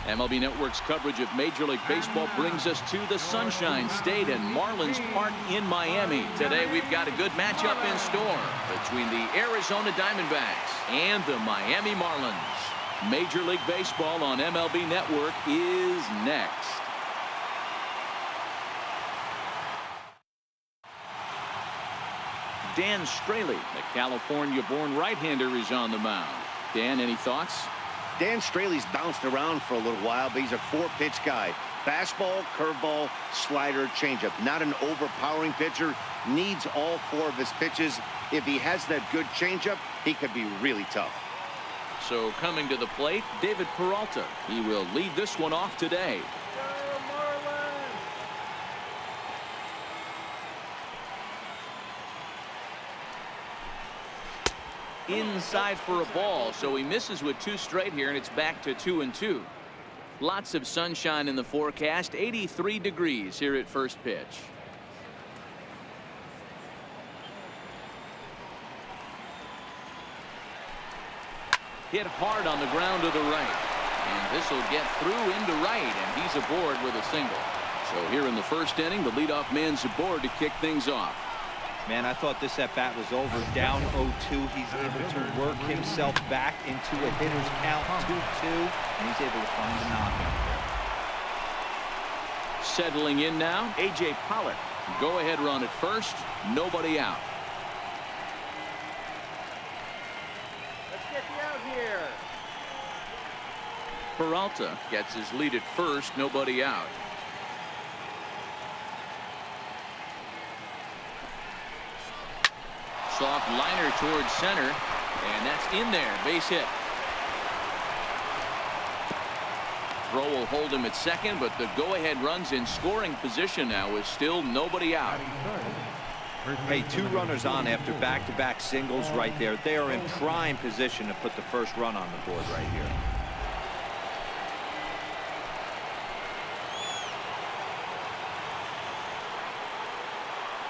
MLB Network's coverage of Major League Baseball brings us to the Sunshine State and Marlins Park in Miami. Today we've got a good matchup in store between the Arizona Diamondbacks and the Miami Marlins. Major League Baseball on MLB Network is next. Dan Straley, the California-born right-hander, is on the mound. Dan, any thoughts? Dan Straley's bounced around for a little while, but he's a four-pitch guy. Fastball, curveball, slider, changeup. Not an overpowering pitcher. Needs all four of his pitches. If he has that good changeup, he could be really tough. So coming to the plate, David Peralta. He will lead this one off today. Inside for a ball, so he misses with two straight here, and it's back to 2-2. Lots of sunshine in the forecast. 83 degrees here at first pitch. Hit hard on the ground to the right, and this will get through into right, and he's aboard with a single. So here in the first inning, the leadoff man's aboard to kick things off. Man, I thought this at-bat was over. Down 0-2. He's able to work himself back into a hitter's count, 2-2, and he's able to find the knockout. Settling in now, A.J. Pollock. Go-ahead run at first. Nobody out. Let's get you out here. Peralta gets his lead at first. Nobody out. Soft liner towards center, and that's in there. Base hit. Throw will hold him at second, but the go-ahead runs in scoring position now with still nobody out. Hey, two runners on after back-to-back singles right there. They are in prime position to put the first run on the board right here.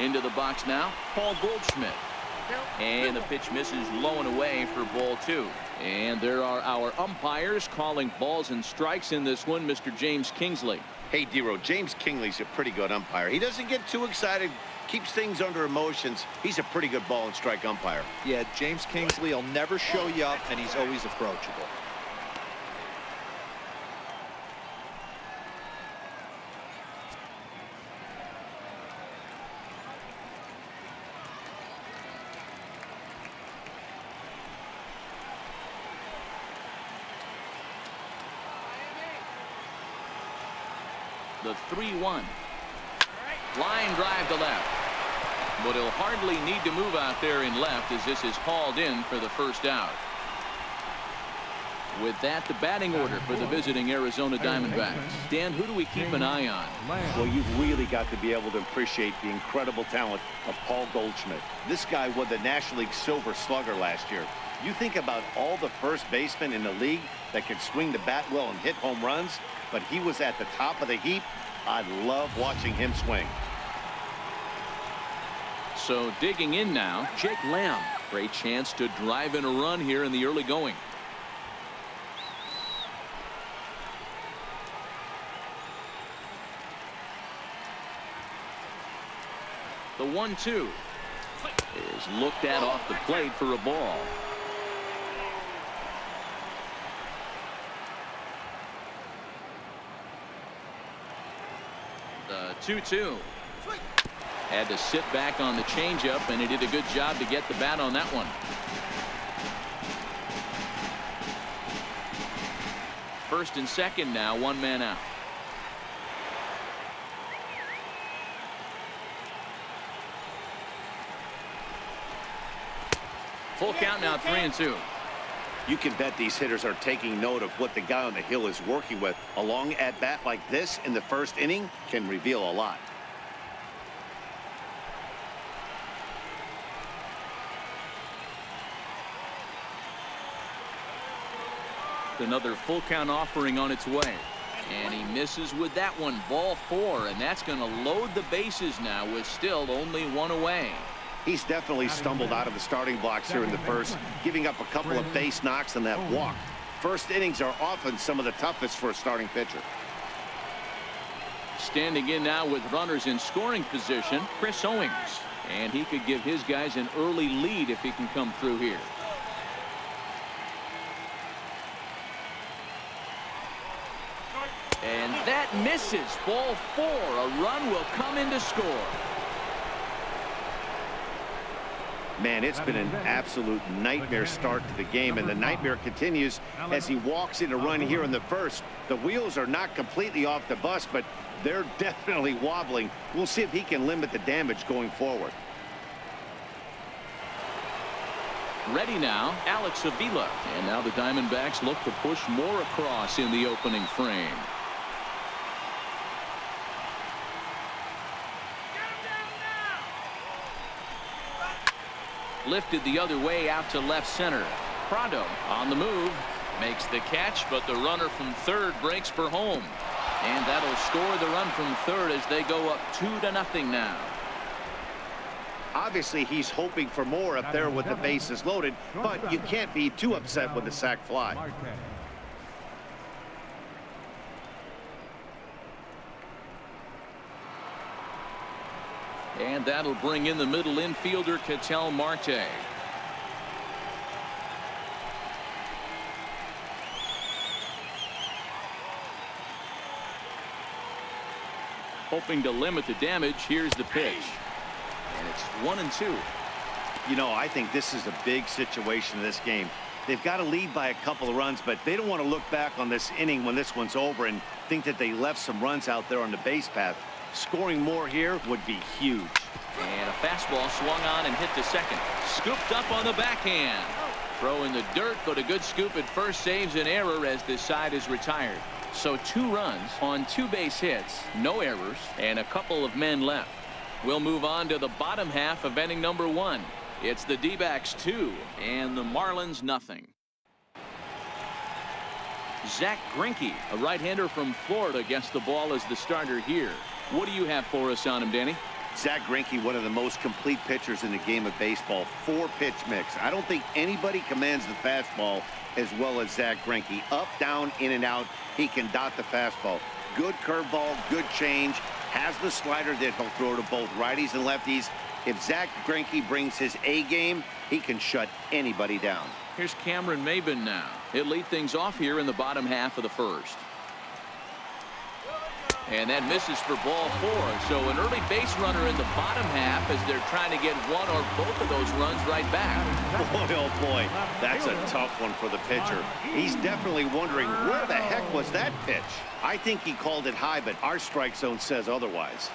Into the box now, Paul Goldschmidt. And the pitch misses low and away for ball two. And there are our umpires calling balls and strikes in this one, Mr. James Kingsley. Hey, Dero, James Kingsley's a pretty good umpire. He doesn't get too excited, keeps things under emotions. He's a pretty good ball and strike umpire. Yeah, James Kingsley will never show you up, and he's always approachable. The 3-1. Line drive to left. But he'll hardly need to move out there in left as this is hauled in for the first out. With that, the batting order for the visiting Arizona Diamondbacks. Dan, who do we keep an eye on? Well, you've really got to be able to appreciate the incredible talent of Paul Goldschmidt. This guy won the National League Silver Slugger last year. You think about all the first basemen in the league that could swing the bat well and hit home runs, but he was at the top of the heap. I love watching him swing. So digging in now, Jake Lamb. Great chance to drive in a run here in the early going. The 1-2 is looked at off the plate for a ball. The 2-2. Had to sit back on the changeup, and he did a good job to get the bat on that one. First and second now, one man out. Full count now, 3-2. You can bet these hitters are taking note of what the guy on the hill is working with. A long at-bat like this in the first inning can reveal a lot. Another full count offering on its way. And he misses with that one. Ball 4, and that's going to load the bases now with still only one away. He's definitely stumbled out of the starting blocks here in the first, giving up a couple of base knocks on that walk. First innings are often some of the toughest for a starting pitcher. Standing in now with runners in scoring position, Chris Owings. And he could give his guys an early lead if he can come through here. And that misses. Ball 4. A run will come in to score. Man, it's been an absolute nightmare start to the game, and the nightmare continues as he walks in a run here in the first. The wheels are not completely off the bus, but they're definitely wobbling. We'll see if he can limit the damage going forward. Ready now, Alex Avila. And now the Diamondbacks look to push more across in the opening frame. Lifted the other way out to left center. Prado on the move. Makes the catch, but the runner from third breaks for home. And that'll score the run from third as they go up 2-0 now. Obviously, he's hoping for more up there with the bases loaded, but you can't be too upset with the sac fly. And that'll bring in the middle infielder, Ketel Marte. Hoping to limit the damage. Here's the pitch. And it's 1-2. You know, I think this is a big situation in this game. They've got to lead by a couple of runs, but they don't want to look back on this inning when this one's over and think that they left some runs out there on the base path. Scoring more here would be huge. And a fastball swung on and hit to second. Scooped up on the backhand. Throw in the dirt, but a good scoop at first saves an error as this side is retired. So 2 runs on 2 base hits, no errors, and a couple of men left. We'll move on to the bottom half of inning number 1. It's the D-backs 2 and the Marlins nothing. Zach Greinke, a right-hander from Florida, gets the ball as the starter here. What do you have for us on him, Danny? Zach Greinke, one of the most complete pitchers in the game of baseball. 4-pitch mix. I don't think anybody commands the fastball as well as Zach Greinke. Up, down, in and out. He can dot the fastball. Good curveball, good change. Has the slider that he'll throw to both righties and lefties. If Zach Greinke brings his A game, he can shut anybody down. Here's Cameron Maybin now. He'll lead things off here in the bottom half of the first. And that misses for ball 4. So an early base runner in the bottom half as they're trying to get one or both of those runs right back. Boy, oh boy, that's a tough one for the pitcher. He's definitely wondering, where the heck was that pitch? I think he called it high, but our strike zone says otherwise.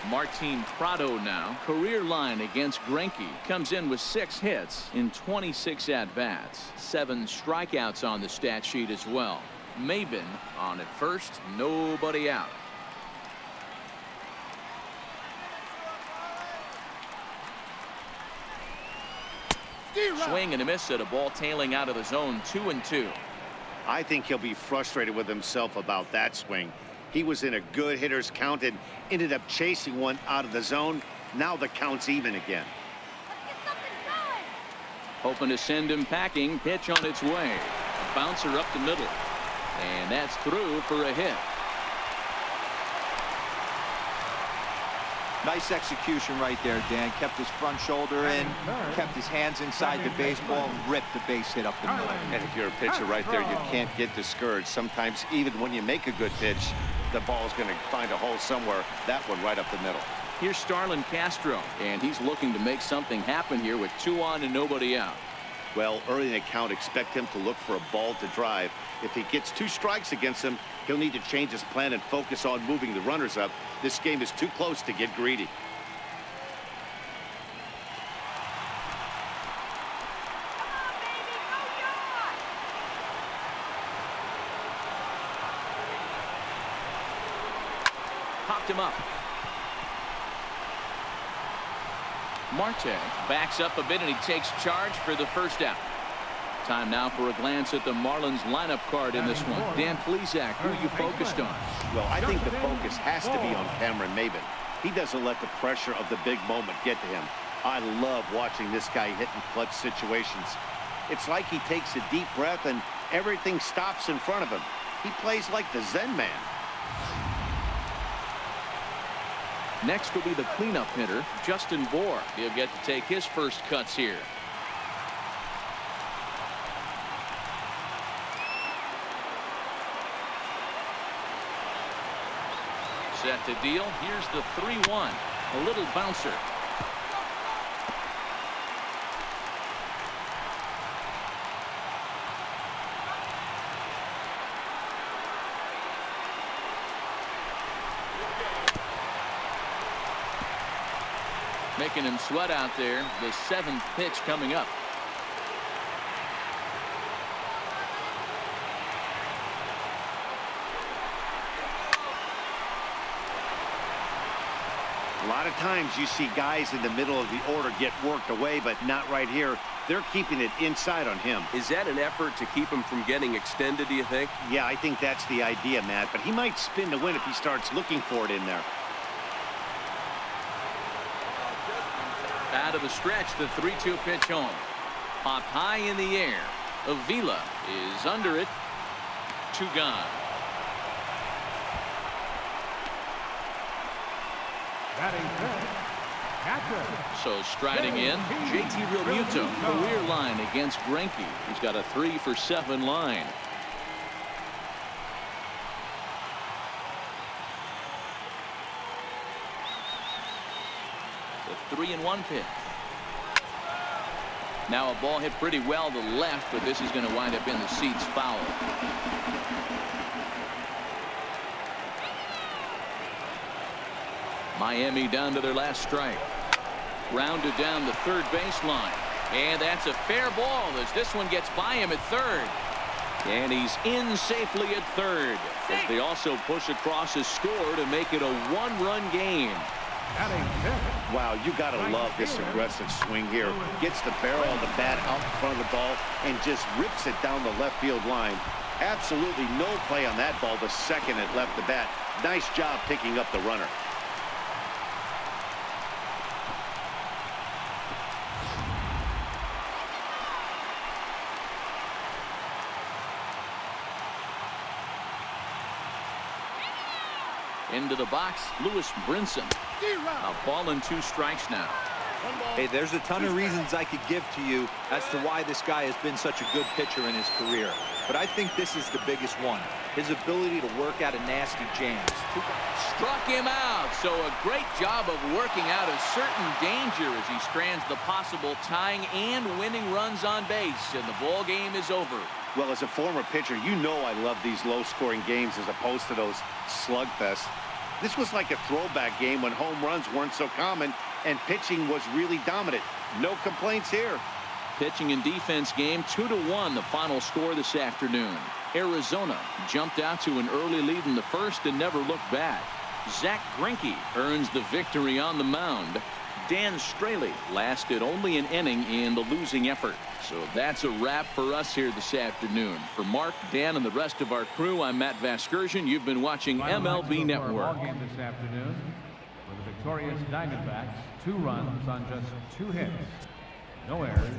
Martin Prado now. Career line against Greinke. Comes in with 6 hits in 26 at-bats. 7 strikeouts on the stat sheet as well. Maybin on at first, nobody out. Swing and a miss at a ball tailing out of the zone. 2-2. I think he'll be frustrated with himself about that swing. He was in a good hitter's count and ended up chasing one out of the zone. Now the count's even again. Hoping to send him packing. Pitch on its way. A bouncer up the middle. And that's through for a hit. Nice execution right there, Dan. Kept his front shoulder in, kept his hands inside the baseball, and ripped the base hit up the middle. And if you're a pitcher right there, you can't get discouraged. Sometimes even when you make a good pitch, the ball's going to find a hole somewhere. That one right up the middle. Here's Starlin Castro, and he's looking to make something happen here with 2 on and nobody out. Well, early in the count, expect him to look for a ball to drive. If he gets 2 strikes against him, he'll need to change his plan and focus on moving the runners up. This game is too close to get greedy. Popped him up. Marte backs up a bit and he takes charge for the first out. Time now for a glance at the Marlins lineup card in this one. Dan Plesac, who are you focused on? Well, I think the focus has to be on Cameron Maybin. He doesn't let the pressure of the big moment get to him. I love watching this guy hit in clutch situations. It's like he takes a deep breath and everything stops in front of him. He plays like the Zen man. Next will be the cleanup hitter, Justin Bohr. He'll get to take his first cuts here. Set to deal. Here's the 3-1. A little bouncer. Making him sweat out there. The 7th pitch coming up. A lot of times you see guys in the middle of the order get worked away, but not right here. They're keeping it inside on him. Is that an effort to keep him from getting extended, do you think? Yeah, I think that's the idea, Matt, but he might spin to win if he starts looking for it in there. Out of the stretch, the 3-2 pitch home. Popped high in the air. Avila is under it. 2 gone. So striding in, JT Realmuto, career line against Greinke. He's got a 3-for-7 line. The 3-1 pitch. Now a ball hit pretty well to left, but this is going to wind up in the seats foul. Miami down to their last strike. Grounded down the third baseline. And that's a fair ball as this one gets by him at third. And he's in safely at third. As they also push across his score to make it a 1-run game. Wow, you got to love this aggressive swing here. Gets the barrel of the bat out in front of the ball and just rips it down the left field line. Absolutely no play on that ball the second it left the bat. Nice job picking up the runner. Into the box, Lewis Brinson. A ball and 2 strikes now. Hey, there's a ton of reasons I could give to you as to why this guy has been such a good pitcher in his career. But I think this is the biggest one. His ability to work out of nasty jams. Struck him out. So a great job of working out a certain danger as he strands the possible tying and winning runs on base. And the ball game is over. Well, as a former pitcher, you know I love these low-scoring games as opposed to those slugfests. This was like a throwback game when home runs weren't so common and pitching was really dominant. No complaints here. Pitching and defense game 2-1 the final score this afternoon. Arizona jumped out to an early lead in the first and never looked back. Zach Greinke earns the victory on the mound. Dan Straley lasted only an inning in the losing effort. So that's a wrap for us here this afternoon. For Mark, Dan, and the rest of our crew, I'm Matt Vasgersian. You've been watching MLB Network. Game this afternoon for the victorious Diamondbacks. 2 runs on just 2 hits. No errors.